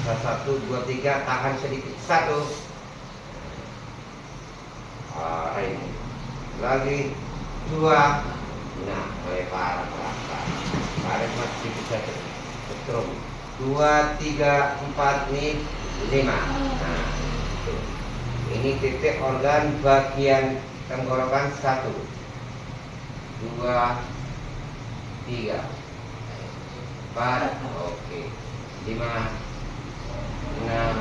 Satu, dua, tiga, tahan sedikit. Satu. Ini. Lagi. Dua. Nah, lebar belakang. Tarik masih bisa setrum. Dua, tiga, empat, nih, lima. Nah, itu. Ini titik organ bagian tenggorokan. Satu, dua, tiga, empat, oke, lima, enam,